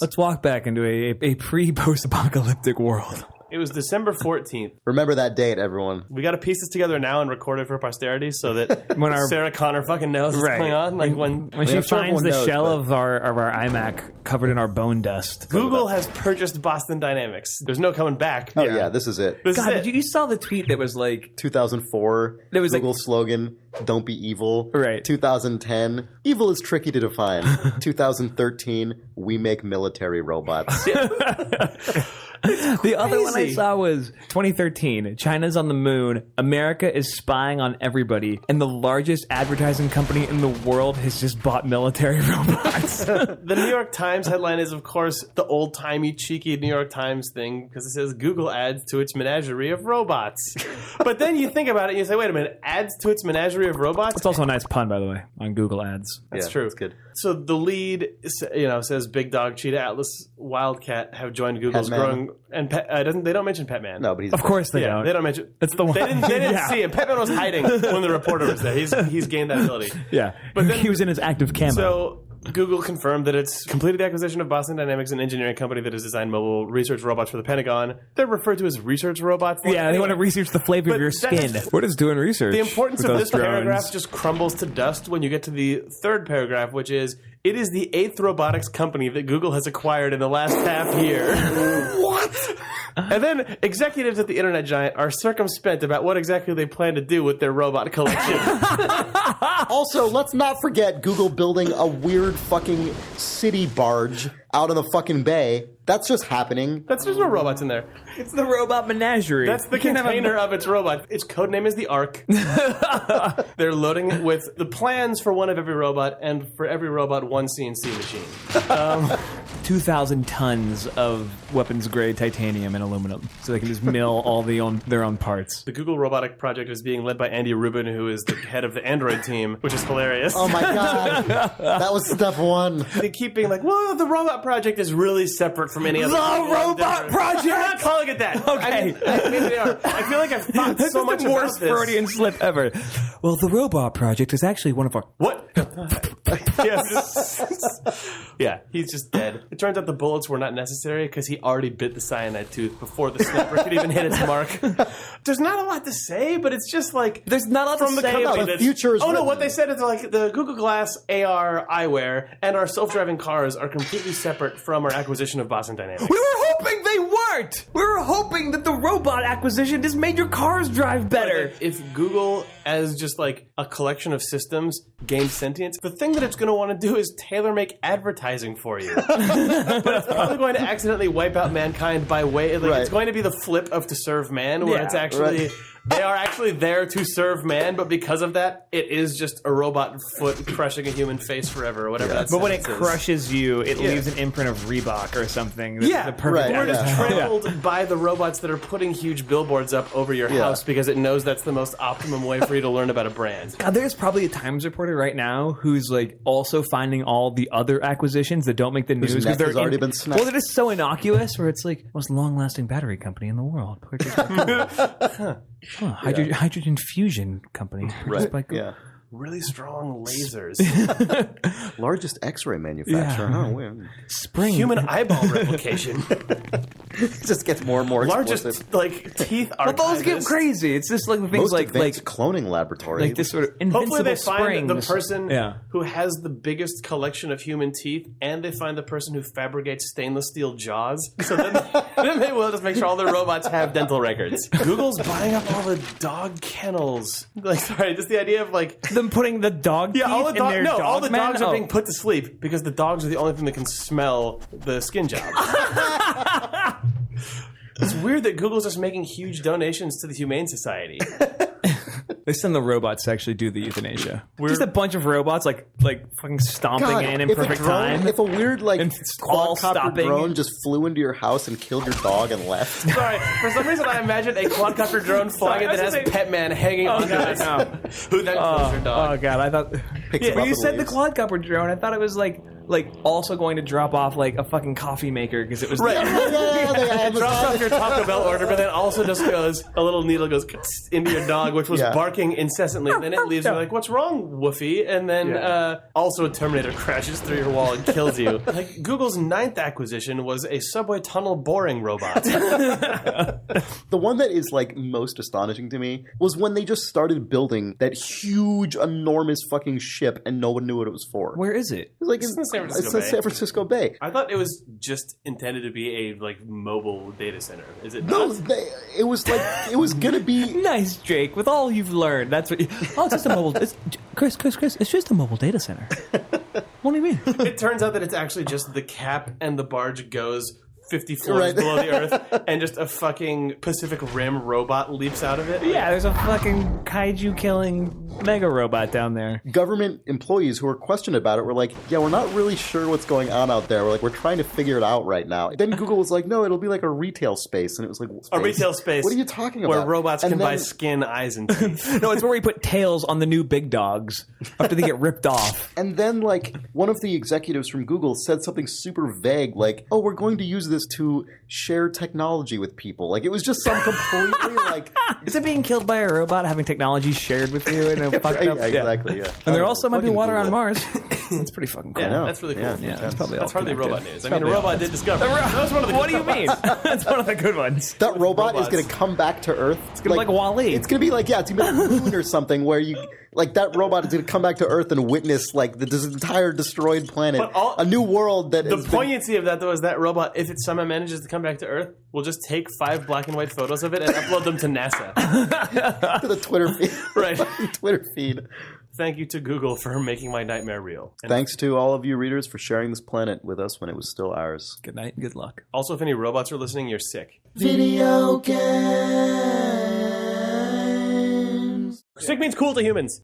Let's walk back into a pre-post-apocalyptic world. It was December 14th. Remember that date, everyone. We got to piece this together now and record it for posterity so that When our- Sarah Connor fucking knows what's going on. Like when she I'm sure finds everyone the knows, shell but- of our iMac covered in our bone dust. Google has purchased Boston Dynamics. There's no coming back. Oh, yeah, this is it. This is God, it. you saw the tweet that was like, 2004, There was Google slogan, don't be evil. Right. 2010, evil is tricky to define. 2013, we make military robots. the other one I crazy. saw was 2013. China's on the moon. America is spying on everybody. And the largest advertising company in the world has just bought military robots. The New York Times headline is, of course, the old-timey, cheeky New York Times thing, because it says Google adds to its menagerie of robots. But then you think about it and you say, wait a minute, adds to its menagerie of robots? It's also a nice pun, by the way, on Google Ads. That's Yeah, true. that's good. So the lead, says Big Dog, Cheetah, Atlas, Wildcat have joined Google's Petman. growing, and they don't mention Petman. No, but he's... Of course they Yeah, don't. they don't mention. It's the one. They didn't Yeah. see him. Petman was hiding when the reporter was there. He's gained that ability. Yeah. But then- he was in his active camo. So Google confirmed that it's completed the acquisition of Boston Dynamics, an engineering company that has designed mobile research robots for the Pentagon. They're referred to as research robots. yeah, they want to research the flavor But of your that's- skin. We're just doing research. The importance with of those this paragraph drones. just crumbles to dust when you get to the third paragraph, which is, it is the 8th robotics company that Google has acquired in the last half year. What? And then executives at the internet giant are circumspect about what exactly they plan to do with their robot collection. Also, let's not forget Google building a weird fucking city barge out in the fucking bay. That's just happening. There's no robots in there. It's the robot menagerie. That's the You can't have a- container of its robot. Its codename is the Ark. They're loading it with the plans for one of every robot, and for every robot, one CNC machine. 2,000 tons of weapons-grade titanium and aluminum, so they can just mill all their own parts. The Google robotic project is being led by Andy Rubin, who is the head of the Android team, which is hilarious. Oh my god. That was step one. They keep being like, well, the robot project is really separate from any other. The robot project? I'm not calling it that. Okay. I mean they are. I feel like I've thought That's so much the about worst this. Freudian slip ever. Well, the robot project is actually one of our... What? Yeah, he's just dead. It turns out the bullets were not necessary because he already bit the cyanide tooth before the sniper could even hit its mark. There's not a lot to say, but it's just like There's not a lot from to the say company about the that's- future is Oh no, written. what they said is like the Google Glass AR eyewear and our self-driving cars are completely separate from our acquisition of Boston Dynamics. We were hoping they weren't! We were hoping that the robot acquisition just made your cars drive better. If Google, as just like a collection of systems, gained sentience, the thing that it's going to want to do is tailor make advertising for you. But it's probably going to accidentally wipe out mankind by way. Like, Right. It's going to be the flip of To Serve Man, where Yeah, it's actually. right. They are actually there to serve man, but because of that, it is just a robot foot crushing a human face forever, or whatever. That But when it sentence is. crushes you, it Yeah. leaves an imprint of Reebok or something. That's Yeah, the perfect right, We're just yeah. trampled by the robots that are putting huge billboards up over your Yeah. house because it knows that's the most optimum way for you to learn about a brand. God, there's probably a Times reporter right now who's like also finding all the other acquisitions that don't make the news neck has already been snapped. Well, they're just so innocuous. Where it's like most long-lasting battery company in the world. Hydrogen fusion company. Just by Google. Yeah. Really strong lasers. Largest X-ray manufacturer. Yeah. Huh? Weird. Spring. Human eyeball replication. It just gets more and more Largest explicit. like teeth Well, those get archivist. crazy. It's just like the things Most like advanced cloning laboratory. like this sort of invincible Hopefully they find the springs. person Yeah. who has the biggest collection of human teeth, and they find the person who fabricates stainless steel jaws. So then, then they will just make sure all their robots have dental records. Google's buying up all the dog kennels. Like, sorry, just the idea of like Them putting the dog teeth all the in their dog all the man? dogs are Oh. being put to sleep because the dogs are the only thing that can smell the skin job. It's weird that Google's just making huge donations to the Humane Society. They send the robots to actually do the euthanasia. Just a bunch of robots like fucking stomping God, in if a perfect drone- time. If a weird like And all quadcopter stopping. drone just flew into your house and killed your dog and left. Sorry, for some reason I imagine a quadcopter drone flying Sorry, that I has was gonna say- Petman hanging onto God, it. no. Who then kills your Oh dog? god, I thought Picks him when up you and said the leaves. quadcopter drone, I thought it was like like also going to drop off like a fucking coffee maker because it was Right. It Drops off your Taco Bell order, but then also just goes, a little needle goes into your dog, which was barking incessantly. And then it leaves you like, what's wrong, Woofy? And then also a Terminator crashes through your wall and kills you. Like, Google's 9th acquisition was a subway tunnel boring robot. The one that is like most astonishing to me was when they just started building that huge, enormous fucking ship and no one knew what it was for. Where is it? It was like It's in San Francisco it's in Bay. San Francisco Bay. I thought it was just intended to be a like mobile data center. Is it No, not? it was like it was gonna be. Nice, Jake. With all you've learned, that's what. Oh, it's just a mobile. Chris. It's just a mobile data center. What do you mean? It turns out that it's actually just the cap and the barge goes 50 floors below the earth, and just a fucking Pacific Rim robot leaps out of it. Yeah, there's a fucking kaiju killing mega robot down there. Government employees who were questioned about it were like, yeah, we're not really sure what's going on out there. We're trying to figure it out right now. Then Google was like, no, it'll be like a retail space. And it was like, A retail space. What are you talking about? Where robots And can buy then- skin, eyes, and teeth. No, it's where we put tails on the new big dogs after they get ripped off. And then, like, one of the executives from Google said something super vague, like, oh, we're going to use this to share technology with people. Like, it was just some completely, like... Is it being killed by a robot having technology shared with you in a fucked up? Exactly, yeah. And there also might be Fucking water Google. on Mars. That's pretty fucking cool. Yeah, know. that's really cool. Yeah, That's probably all That's hardly connected. robot news. I mean, a robot did discover. That's one of the What do you mean? That's one of the good ones. That robot robots. is going to come back to Earth. It's gonna be like Wall-E. It's going to be like, it's going to be like Moon or something where you... Like, that robot is going to come back to Earth and witness, like, this entire destroyed planet. But a new world that The is... poignancy of that, though, is that robot, if it somehow manages to come back to Earth, will just take 5 black and white photos of it and upload them to NASA. to the Twitter feed. Right. Twitter feed. Thank you to Google for making my nightmare real. And Thanks to all of you readers for sharing this planet with us when it was still ours. Good night and good luck. also, if any robots are listening, you're sick. Video games. Sick means cool to humans.